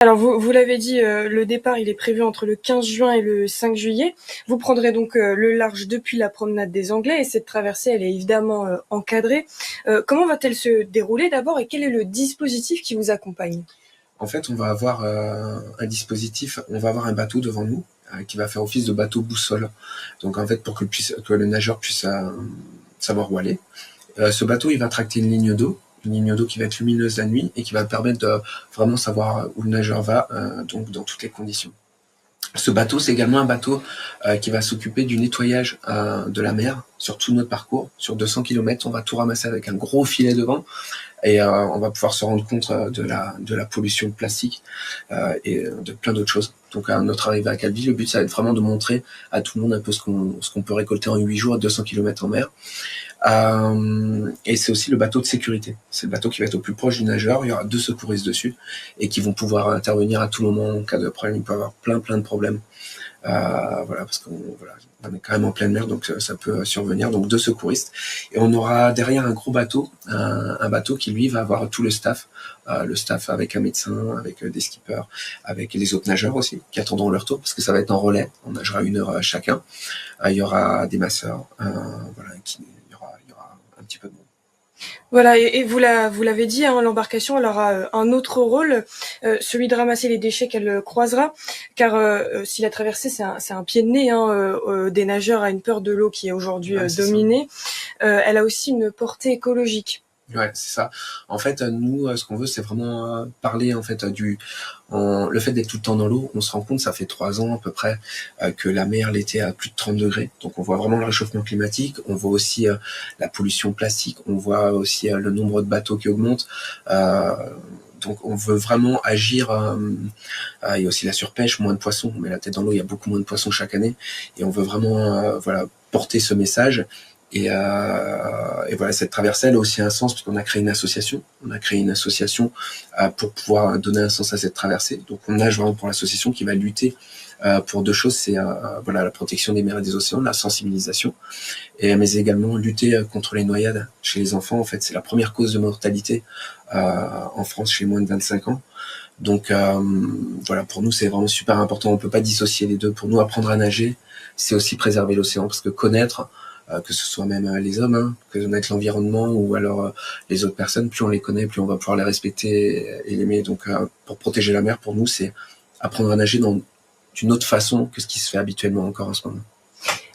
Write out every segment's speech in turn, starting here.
Alors vous l'avez dit, le départ, il est prévu entre le 15 juin et le 5 juillet. Vous prendrez donc, le large depuis la promenade des Anglais et cette traversée, elle est évidemment, encadrée. Comment va-t-elle se dérouler d'abord et quel est le dispositif qui vous accompagne? En fait, on va avoir un dispositif, on va avoir un bateau devant nous qui va faire office de bateau boussole. Donc en fait, pour que le nageur puisse savoir où aller. Ce bateau, il va tracter une ligne d'eau qui va être lumineuse la nuit et qui va permettre de vraiment savoir où le nageur va, donc dans toutes les conditions. Ce bateau, c'est également un bateau qui va s'occuper du nettoyage de la mer sur tout notre parcours. Sur 200 km, on va tout ramasser avec un gros filet devant et on va pouvoir se rendre compte de la pollution plastique et de plein d'autres choses. Donc à notre arrivée à Calvi, le but, ça va être vraiment de montrer à tout le monde un peu ce qu'on peut récolter en 8 jours à 200 km en mer. Et c'est aussi le bateau de sécurité. C'est le bateau qui va être au plus proche du nageur. Il y aura 2 secouristes dessus et qui vont pouvoir intervenir à tout moment en cas de problème. Il peut y avoir plein de problèmes. Voilà, parce qu'on on est quand même en pleine mer, donc ça peut survenir. Donc 2 secouristes. Et on aura derrière un gros bateau, un bateau qui lui va avoir tout le staff avec un médecin, avec des skippers, avec les autres nageurs aussi, qui attendront leur tour, parce que ça va être en relais. On nagera 1 heure chacun. Il y aura des masseurs, voilà, il y aura un petit peu de monde. Voilà et vous l'avez dit, hein, l'embarcation elle aura, un autre rôle, celui de ramasser les déchets qu'elle croisera. Car, si la traversée c'est un pied de nez, hein, des nageurs à une peur de l'eau qui est aujourd'hui, Ouais, c'est ça. dominée, elle a aussi une portée écologique. Ouais, c'est ça. En fait, nous, ce qu'on veut, c'est vraiment parler en fait le fait d'être tout le temps dans l'eau. On se rend compte, ça fait 3 ans à peu près, que la mer l'été à plus de 30 degrés. Donc on voit vraiment le réchauffement climatique. On voit aussi la pollution plastique. On voit aussi le nombre de bateaux qui augmente. Euh, donc on veut vraiment agir. Il y a aussi la surpêche, moins de poissons. On met la tête dans l'eau, il y a beaucoup moins de poissons chaque année. Et on veut vraiment voilà, porter ce message. Et voilà, cette traversée, elle a aussi un sens puisqu'on a créé une association. On a créé une association pour pouvoir donner un sens à cette traversée. Donc on nage vraiment pour l'association qui va lutter pour 2 choses, c'est voilà, la protection des mers et des océans, la sensibilisation, mais également lutter contre les noyades chez les enfants. En fait, c'est la première cause de mortalité en France chez moins de 25 ans. Donc voilà, pour nous, c'est vraiment super important. On peut pas dissocier les deux. Pour nous, apprendre à nager, c'est aussi préserver l'océan parce que connaître, que ce soit même les hommes, hein, connaître l'environnement ou alors les autres personnes, plus on les connaît, plus on va pouvoir les respecter et l'aimer. Donc pour protéger la mer, pour nous, c'est apprendre à nager d'une autre façon que ce qui se fait habituellement encore en ce moment.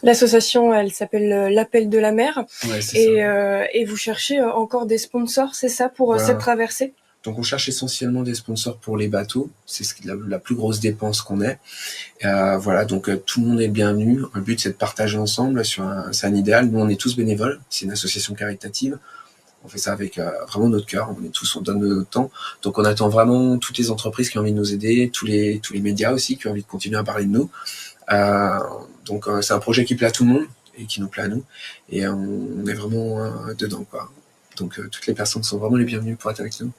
L'association, elle s'appelle, l'Appel de la mer Ouais, c'est ça. et vous cherchez, encore des sponsors, c'est ça, pour, cette Voilà. traversée? Donc on cherche essentiellement des sponsors pour les bateaux, c'est la plus grosse dépense qu'on ait. Voilà, donc tout le monde est le bienvenu. Le but c'est de partager ensemble c'est un idéal. Nous on est tous bénévoles, c'est une association caritative. On fait ça avec vraiment notre cœur. On donne de notre temps. Donc on attend vraiment toutes les entreprises qui ont envie de nous aider, tous les médias aussi qui ont envie de continuer à parler de nous. Euh, donc c'est un projet qui plaît à tout le monde et qui nous plaît à nous. Et on est vraiment dedans quoi. Donc toutes les personnes sont vraiment les bienvenues pour être avec nous.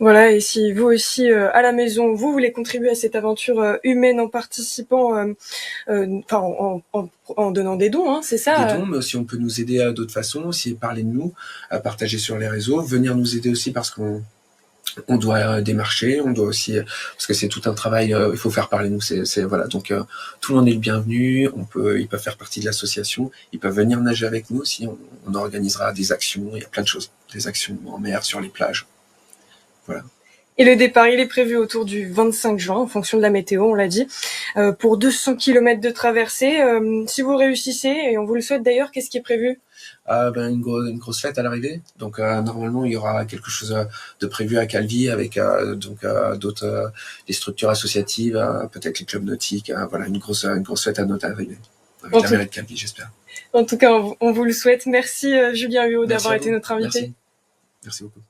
Voilà et si vous aussi, à la maison, vous voulez contribuer à cette aventure, humaine en participant, enfin en donnant des dons, hein, c'est Des ça? dons, mais aussi on peut nous aider d'autres façons, aussi parler de nous, partager sur les réseaux, venir nous aider aussi parce qu'on doit démarcher, on doit aussi parce que c'est tout un travail, il faut faire parler de nous, c'est voilà donc tout le monde est le bienvenu, ils peuvent faire partie de l'association, ils peuvent venir nager avec nous aussi, on organisera des actions, il y a plein de choses, des actions en mer, sur les plages, voilà. Et le départ, il est prévu autour du 25 juin, en fonction de la météo, on l'a dit, pour 200 kilomètres de traversée. Si vous réussissez, et on vous le souhaite d'ailleurs, qu'est-ce qui est prévu? Une grosse fête à l'arrivée. Donc normalement il y aura quelque chose de prévu à Calvi avec d'autres des structures associatives, peut-être les clubs nautiques, voilà une grosse fête à notre arrivée avec En la tout, mairie de Calvi, j'espère. en tout cas, on vous le souhaite. Merci Julien Huot Merci d'avoir à été vous. notre invité. Merci beaucoup.